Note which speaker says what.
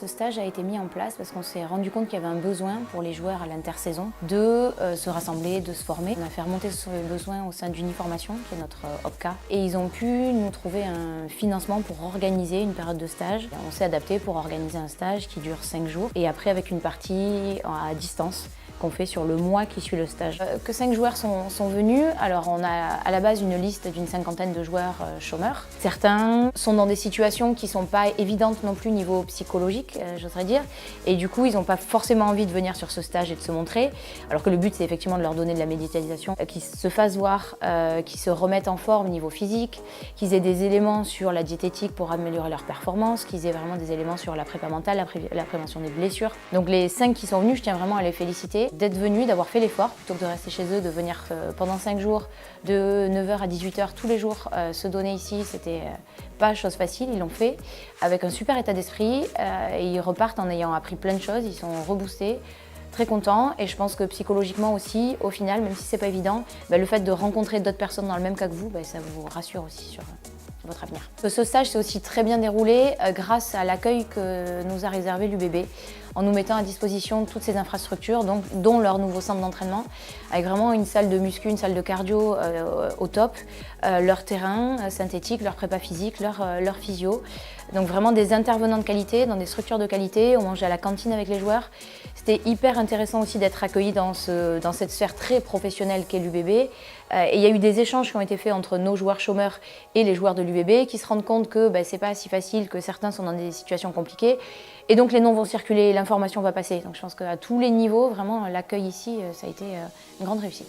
Speaker 1: ce stage a été mis en place parce qu'on s'est rendu compte qu'il y avait un besoin pour les joueurs à l'intersaison de se rassembler, de se former. On a fait remonter ce besoin au sein d'Uniformation, qui est notre OPCA, et ils ont pu nous trouver un financement pour organiser une période de stage. On s'est adapté pour organiser un stage qui dure 5 jours et après avec une partie à distance qu'on fait sur le mois qui suit le stage. Que 5 joueurs sont venus, alors on a à la base une liste d'une 50aine de joueurs chômeurs. Certains sont dans des situations qui ne sont pas évidentes non plus niveau psychologique, j'oserais dire, et du coup ils n'ont pas forcément envie de venir sur ce stage et de se montrer, alors que le but c'est effectivement de leur donner de la médiatisation, qu'ils se fassent voir, qu'ils se remettent en forme au niveau physique, qu'ils aient des éléments sur la diététique pour améliorer leur performance, qu'ils aient vraiment des éléments sur la prépa mentale, la prévention des blessures. Donc les 5 qui sont venus, je tiens vraiment à les féliciter d'être venus, d'avoir fait l'effort, plutôt que de rester chez eux, de venir pendant 5 jours, de 9h à 18h tous les jours, se donner ici, c'était pas chose facile, ils l'ont fait avec un super état d'esprit et ils repartent en ayant appris plein de choses, ils sont reboostés, très contents, et je pense que psychologiquement aussi, au final, même si c'est pas évident, le fait de rencontrer d'autres personnes dans le même cas que vous, ça vous rassure aussi sur votre avenir. Ce stage s'est aussi très bien déroulé grâce à l'accueil que nous a réservé l'UBB, en nous mettant à disposition toutes ces infrastructures, dont leur nouveau centre d'entraînement, avec vraiment une salle de muscu, une salle de cardio au top, leur terrain synthétique, leur prépa physique, leur physio. Donc vraiment des intervenants de qualité, dans des structures de qualité, on mangeait à la cantine avec les joueurs. C'était hyper intéressant aussi d'être accueillis dans cette sphère très professionnelle qu'est l'UBB. Et il y a eu des échanges qui ont été faits entre nos joueurs chômeurs et les joueurs de l'UBB qui se rendent compte que c'est pas si facile, que certains sont dans des situations compliquées. Et donc les noms vont circuler, l'information va passer. Donc je pense qu'à tous les niveaux, vraiment l'accueil ici, ça a été une grande réussite.